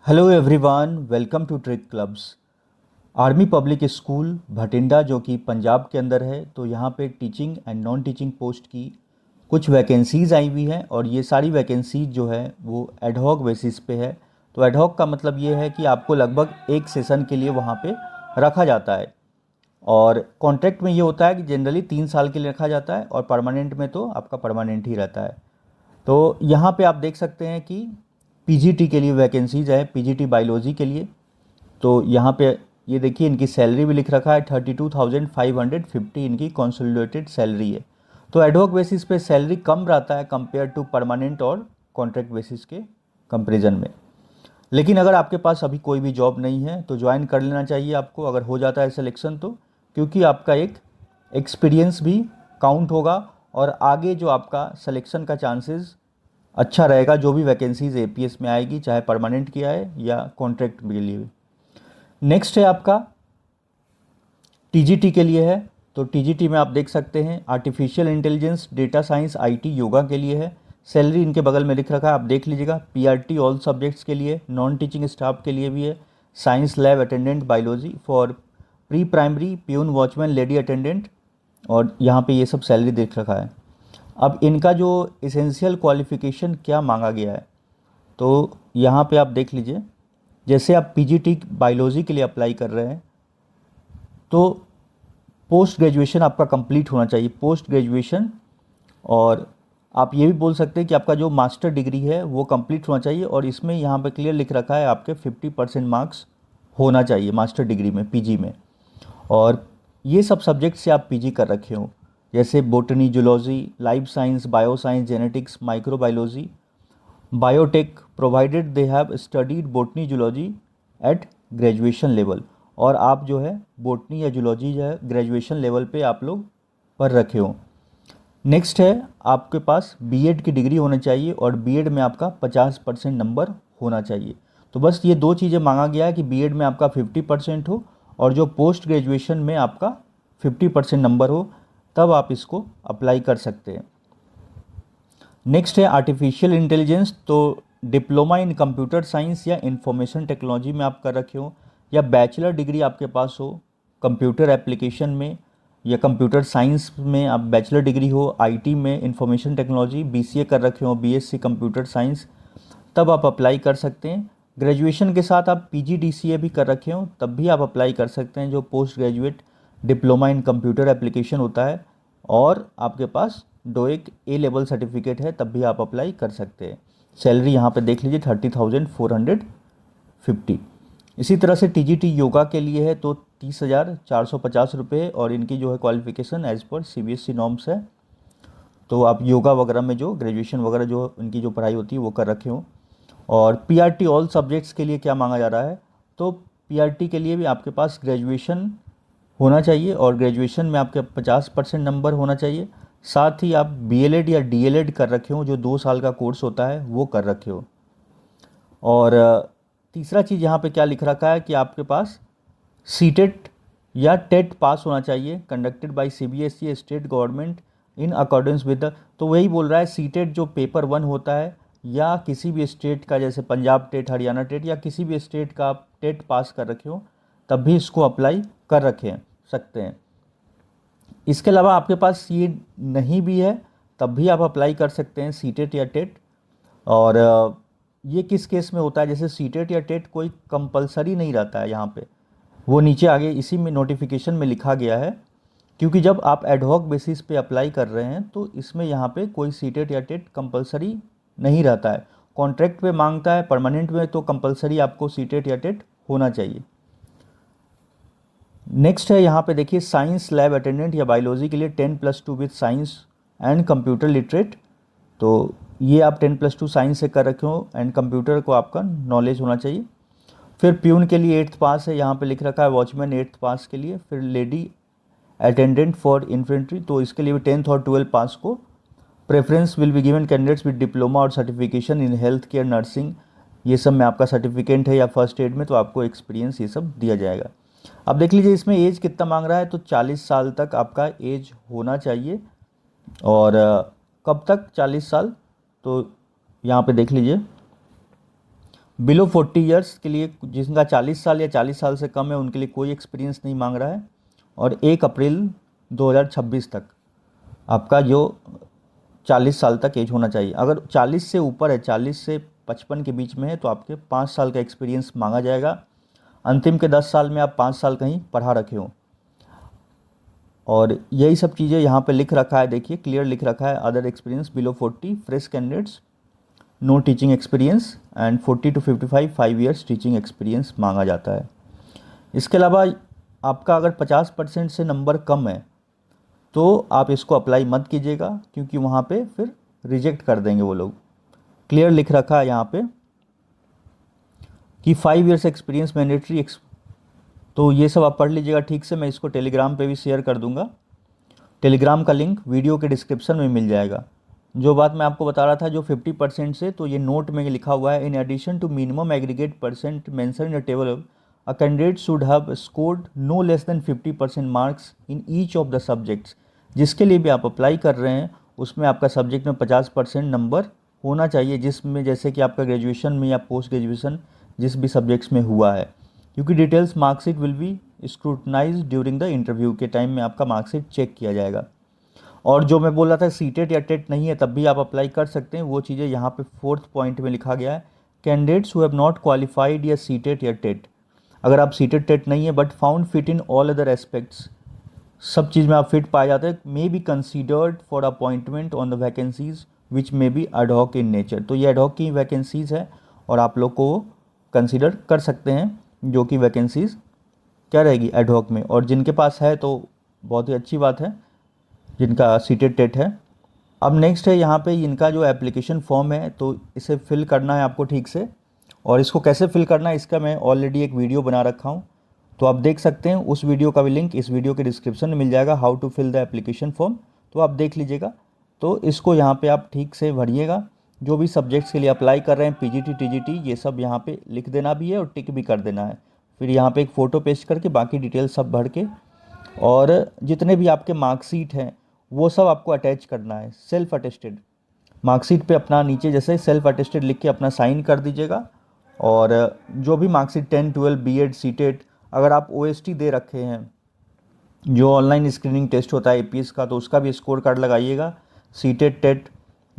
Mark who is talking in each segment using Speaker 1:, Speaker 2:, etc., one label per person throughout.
Speaker 1: Hello everyone, welcome to trick clubs. Army public school Bathinda जो कि पंजाब के अंदर है, तो यहाँ पे teaching and non teaching post की कुछ वैकेंसीज़ आई हुई हैं और ये सारी वैकेंसीज जो है वो एडहॉक बेसिस पे है। तो एडहॉक का मतलब ये है कि आपको लगभग एक सेशन के लिए वहाँ पे रखा जाता है और कॉन्ट्रैक्ट में ये होता है कि जनरली 3 साल के लिए रखा जाता है और परमानेंट में तो आपका परमानेंट ही रहता है। तो यहाँ पे आप देख सकते हैं कि पीजीटी के लिए वैकेंसीज है, पीजीटी बायोलॉजी के लिए। तो यहाँ पे ये देखिए, इनकी सैलरी भी लिख रखा है 32,550 इनकी कंसोलिडेटेड सैलरी है। तो एडहॉक बेसिस पे सैलरी कम रहता है कंपेयर टू परमानेंट और कॉन्ट्रैक्ट बेसिस के कंपेरिजन में। लेकिन अगर आपके पास अभी कोई भी जॉब नहीं है तो ज्वाइन कर लेना चाहिए आपको, अगर हो जाता है सिलेक्शन तो, क्योंकि आपका एक एक्सपीरियंस भी काउंट होगा और आगे जो आपका सिलेक्शन का चांसेस अच्छा रहेगा। जो भी वैकेंसीज एपीएस में आएगी, चाहे परमानेंट की आए या कॉन्ट्रैक्ट के लिए। नेक्स्ट है आपका टीजीटी के लिए है। तो टीजीटी में आप देख सकते हैं artificial intelligence, data science, IT, yoga के लिए है। सैलरी इनके बगल में लिख रखा है, आप देख लीजिएगा। पीआरटी ऑल सब्जेक्ट्स के लिए, नॉन टीचिंग स्टाफ के लिए भी है। Science lab attendant biology for pre primary, peon, watchman, lady attendant, और यहाँ पे ये सब सैलरी देख रखा है। अब इनका जो इसेंशियल क्वालिफ़िकेशन क्या मांगा गया है, तो यहाँ पे आप देख लीजिए। जैसे आप पीजीटी बायोलॉजी के लिए अप्लाई कर रहे हैं तो पोस्ट ग्रेजुएशन आपका कंप्लीट होना चाहिए, पोस्ट ग्रेजुएशन। और आप ये भी बोल सकते हैं कि आपका जो मास्टर डिग्री है वो कंप्लीट होना चाहिए, और इसमें यहाँ पे क्लियर लिख रखा है आपके 50% मार्क्स होना चाहिए मास्टर डिग्री में, पीजी में। और ये सब सब्जेक्ट से आप पीजी कर रखे हो, जैसे botany, zoology, life science, bio science, genetics, microbiology, biotech, provided they have studied botany, zoology at graduation level. और आप जो है बोटनी या जूलॉजी जो है ग्रेजुएशन लेवल पे आप लोग पढ़ रखे हो। नेक्स्ट है आपके पास बीएड की डिग्री होनी चाहिए और बीएड में आपका 50% नंबर होना चाहिए। तो बस ये दो चीज़ें मांगा गया है कि बीएड में आपका 50% हो और जो पोस्ट ग्रेजुएशन में आपका 50% नंबर हो, तब आप इसको अप्लाई कर सकते हैं। नेक्स्ट है आर्टिफिशियल इंटेलिजेंस। तो डिप्लोमा इन कंप्यूटर साइंस या इंफॉर्मेशन टेक्नोलॉजी में आप कर रखे हो, या बैचलर डिग्री आपके पास हो कंप्यूटर एप्लीकेशन में या कंप्यूटर साइंस में, आप बैचलर डिग्री हो आईटी में, इंफॉर्मेशन टेक्नोलॉजी, बीसीए कर रखे हो, बीएससी कंप्यूटर साइंस, तब आप अप्लाई कर सकते हैं। ग्रेजुएशन के साथ आप पीजीडीसीए भी कर रखे हो, तब भी आप अप्लाई कर सकते हैं, जो post graduate diploma in computer application होता है। और आपके पास डोएक ए लेवल सर्टिफिकेट है, तब भी आप अप्लाई कर सकते हैं। सैलरी यहाँ पे देख लीजिए 30,450। इसी तरह से टीजीटी योगा के लिए है तो 30,450 रुपये, और इनकी जो है क्वालिफिकेशन एज पर सीबीएसई नॉर्म्स है। तो आप योगा वगैरह में जो ग्रेजुएशन वगैरह जो इनकी जो पढ़ाई होती है वो कर रखे हो। और पीआरटी ऑल सब्जेक्ट्स के लिए क्या मांगा जा रहा है, तो पीआरटी के लिए भी आपके पास ग्रेजुएशन होना चाहिए और ग्रेजुएशन में आपके 50% नंबर होना चाहिए। साथ ही आप बीएलएड या डीएलएड कर रखे हो, जो 2 साल का कोर्स होता है वो कर रखे हो। और तीसरा चीज़ यहाँ पे क्या लिख रखा है कि आपके पास सीटेट या टेट पास होना चाहिए, conducted by CBSE state government in accordance with the. तो वही बोल रहा है, सीटेट जो पेपर 1 होता है या किसी भी स्टेट का, जैसे पंजाब टेट, हरियाणा टेट, या किसी भी स्टेट का आप टेट पास कर रखे हो, तब भी इसको अप्लाई कर रखे सकते हैं। इसके अलावा आपके पास ये नहीं भी है तब भी आप अप्लाई कर सकते हैं सीटेट या टेट। और ये किस केस में होता है, जैसे सीटेट या टेट कोई कंपलसरी नहीं रहता है यहाँ पे, वो नीचे आगे इसी में नोटिफिकेशन में लिखा गया है। क्योंकि जब आप एडहॉक बेसिस पे अप्लाई कर रहे हैं तो इसमें यहाँ पे कोई सीटेट या टेट कंपलसरी नहीं रहता है। कॉन्ट्रैक्ट पे मांगता है, परमानेंट में तो कंपलसरी आपको सीटेट या टेट होना चाहिए। नेक्स्ट है यहाँ पे देखिए, साइंस लैब अटेंडेंट या बायोलॉजी के लिए 10+2 with science and computer literate. तो ये आप 10+2 साइंस से कर रखे हो एंड कंप्यूटर को आपका नॉलेज होना चाहिए। फिर प्यून के लिए 8th पास है, यहाँ पे लिख रखा है वॉचमैन 8th पास के लिए। फिर लेडी अटेंडेंट फॉर इन्फेंट्री, तो इसके लिए भी 10th और 12th पास को preference will be given candidates with diploma और certification in health care, nursing, ये सब में आपका सर्टिफिकेट है, या फर्स्ट एड में तो आपको एक्सपीरियंस ये सब दिया जाएगा। अब देख लीजिए इसमें एज कितना मांग रहा है, तो 40 साल तक आपका एज होना चाहिए। और कब तक 40 साल, तो यहाँ पे देख लीजिए बिलो 40 ईयर्स के लिए जिनका 40 साल या 40 साल से कम है उनके लिए कोई एक्सपीरियंस नहीं मांग रहा है। और 1 अप्रैल 2026 तक आपका जो 40 साल तक एज होना चाहिए। अगर 40 से ऊपर है, 40 से 55 के बीच में है, तो आपके 5 साल का एक्सपीरियंस मांगा जाएगा। अंतिम के 10 साल में आप 5 साल कहीं पढ़ा रखे हो। और यही सब चीज़ें यहाँ पे लिख रखा है, देखिए क्लियर लिख रखा है। Other experience below 40 fresh candidates no teaching experience and 40 to 55 5 years teaching experience मांगा जाता है। इसके अलावा आपका अगर 50% से नंबर कम है तो आप इसको अप्लाई मत कीजिएगा, क्योंकि वहाँ पे फिर रिजेक्ट कर देंगे वो लोग। क्लियर लिख रखा है यहाँ पे कि 5 ईयर्स एक्सपीरियंस मैंडेटरी। तो ये सब आप पढ़ लीजिएगा ठीक से। मैं इसको टेलीग्राम पे भी शेयर कर दूंगा। टेलीग्राम का लिंक वीडियो के डिस्क्रिप्शन में मिल जाएगा। जो बात मैं आपको बता रहा था जो 50% से, तो ये नोट में लिखा हुआ है, in addition to minimum aggregate percent mention in the table a candidate should have scored no less than 50% marks in each of the subjects. जिसके लिए भी आप अप्लाई कर रहे हैं उसमें आपका सब्जेक्ट में 50% नंबर होना चाहिए, जिसमें जैसे कि आपका ग्रेजुएशन में या पोस्ट ग्रेजुएशन जिस भी सब्जेक्ट्स में हुआ है। क्योंकि details marksheet will be scrutinise during the interview के टाइम में आपका मार्कशीट चेक किया जाएगा। और जो मैं बोल रहा था सीटेट या टेट नहीं है तब भी आप अप्लाई कर सकते हैं, वो चीज़ें यहाँ पे 4th पॉइंट में लिखा गया है। Candidates who have not qualified या सीटेट या टेट, अगर आप सीटेट टेट नहीं है but found fit in all other aspects, सब चीज़ में आप फिट पाए जाते हैं, may be considered for appointment on the vacancies which may be ad hoc in nature. तो ये एडहॉक की वैकेंसीज है और आप लोग को कंसीडर कर सकते हैं, जो कि वैकेंसीज क्या रहेगी एडहॉक में। और जिनके पास है तो बहुत ही अच्छी बात है, जिनका सीटेट टेट है। अब नेक्स्ट है यहाँ पे इनका जो एप्लीकेशन फॉर्म है, तो इसे फिल करना है आपको ठीक से। और इसको कैसे फिल करना है इसका मैं ऑलरेडी एक वीडियो बना रखा हूँ, तो आप देख सकते हैं। उस वीडियो का भी लिंक इस वीडियो के डिस्क्रिप्शन में मिल जाएगा, how to fill the application form, तो आप देख लीजिएगा। तो इसको यहाँ पे आप ठीक से भरिएगा। जो भी सब्जेक्ट्स के लिए अप्लाई कर रहे हैं, पीजीटी टीजीटी, ये सब यहाँ पे लिख देना भी है और टिक भी कर देना है। फिर यहाँ पे एक फ़ोटो पेस्ट करके बाकी डिटेल सब भर के, और जितने भी आपके मार्कशीट हैं वो सब आपको अटैच करना है। सेल्फ अटेस्टेड मार्कशीट पे अपना नीचे जैसे सेल्फ अटेस्टेड लिख के अपना साइन कर दीजिएगा। और जो भी मार्कशीट 10, 12, बीएड, सीटेट, अगर आप ओएसटी दे रखे हैं, जो ऑनलाइन स्क्रीनिंग टेस्ट होता है एपीएस का, तो उसका भी स्कोर कार्ड लगाइएगा, सीटेट टेट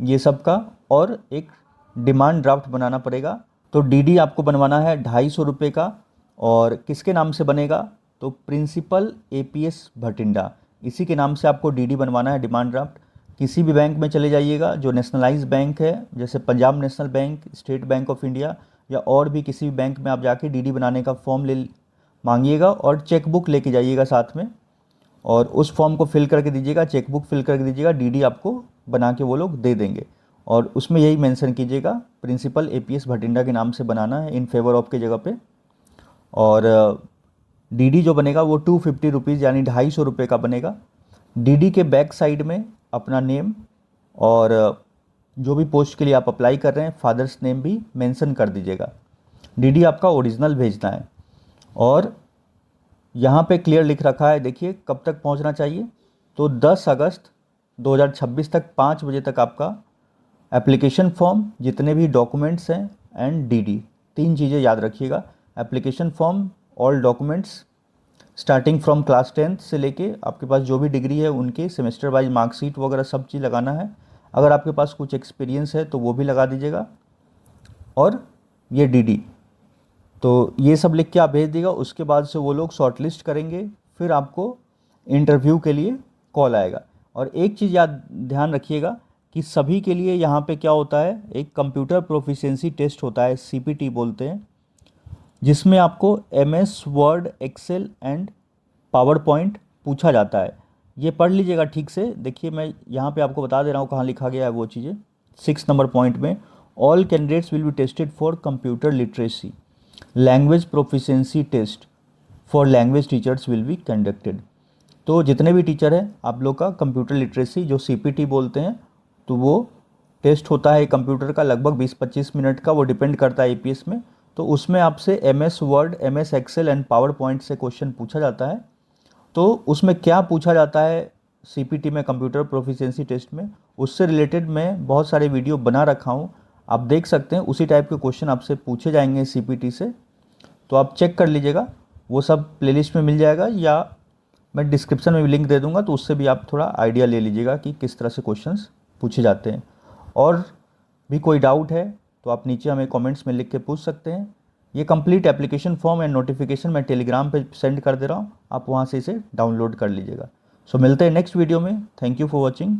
Speaker 1: ये सब का। और एक डिमांड ड्राफ्ट बनाना पड़ेगा। तो डीडी आपको बनवाना है 250 रुपये का। और किसके नाम से बनेगा, तो प्रिंसिपल एपीएस भटिंडा, इसी के नाम से आपको डीडी बनवाना है, डिमांड ड्राफ्ट। किसी भी बैंक में चले जाइएगा जो नेशनलाइज बैंक है, जैसे Punjab national bank, state bank of India, या और भी किसी भी बैंक में आप जाके डीडी बनाने का फॉर्म ले मांगिएगा और चेकबुक लेके जाइएगा साथ में, और उस फॉर्म को फिल करके दीजिएगा, चेकबुक फिल करके दीजिएगा, डीडी आपको बना के वो लोग दे देंगे। और उसमें यही मेंशन कीजिएगा प्रिंसिपल एपीएस भटिंडा के नाम से बनाना है, इन फेवर ऑफ के जगह पे। और डीडी जो बनेगा वो 250 रुपीज़ यानी 250 रुपये का बनेगा। डीडी के बैक साइड में अपना नेम और जो भी पोस्ट के लिए आप अप्लाई कर रहे हैं फादर्स नेम भी मेंशन कर दीजिएगा। डीडी आपका ओरिजिनल भेजना है। और यहाँ पे क्लियर लिख रखा है, देखिए कब तक पहुँचना चाहिए, तो 10 अगस्त 2026 तक 5 बजे तक आपका एप्लीकेशन फॉर्म, जितने भी डॉक्यूमेंट्स हैं एंड डीडी, 3 चीज़ें याद रखिएगा। Application form, all documents starting from class 10th से लेके आपके पास जो भी डिग्री है उनके सेमेस्टर वाइज मार्कशीट वगैरह सब चीज़ लगाना है। अगर आपके पास कुछ एक्सपीरियंस है तो वो भी लगा दीजिएगा। और ये डीडी, तो ये सब लिख के आप भेज दीजिएगा। उसके बाद से वो लोग शॉर्टलिस्ट करेंगे, फिर आपको इंटरव्यू के लिए कॉल आएगा। और एक चीज़ याद ध्यान रखिएगा कि सभी के लिए यहाँ पे क्या होता है, एक कंप्यूटर प्रोफिशिएंसी टेस्ट होता है, सीपीटी बोलते हैं, जिसमें आपको MS Word, Excel and PowerPoint पूछा जाता है। ये पढ़ लीजिएगा ठीक से। देखिए मैं यहाँ पे आपको बता दे रहा हूँ कहाँ लिखा गया है वो चीज़ें। 6 नंबर पॉइंट में, all candidates will be tested for computer literacy, language proficiency test for language teachers will be conducted. तो जितने भी टीचर हैं आप लोग का कंप्यूटर लिटरेसी जो सीपीटी बोलते हैं, तो वो टेस्ट होता है कंप्यूटर का, लगभग 20-25 मिनट का, वो डिपेंड करता है एपीएस में। तो उसमें आपसे MS Word, MS Excel and PowerPoint से क्वेश्चन पूछा जाता है। तो उसमें क्या पूछा जाता है सीपीटी में, कंप्यूटर प्रोफिशिएंसी टेस्ट में, उससे रिलेटेड मैं बहुत सारे वीडियो बना रखा हूँ। आप देख सकते हैं उसी टाइप के क्वेश्चन आपसे पूछे जाएंगे CPT से, तो आप चेक कर लीजिएगा। वो सब प्लेलिस्ट में मिल जाएगा या मैं डिस्क्रिप्शन में भी लिंक दे दूंगा, तो उससे भी आप थोड़ा आइडिया ले लीजिएगा कि किस तरह से क्वेश्चंस पूछे जाते हैं। और भी कोई डाउट है तो आप नीचे हमें कमेंट्स में लिख के पूछ सकते हैं। ये complete application form and notification मैं टेलीग्राम पे सेंड कर दे रहा हूँ, आप वहाँ से इसे डाउनलोड कर लीजिएगा। सो मिलते हैं नेक्स्ट वीडियो में। Thank you for watching.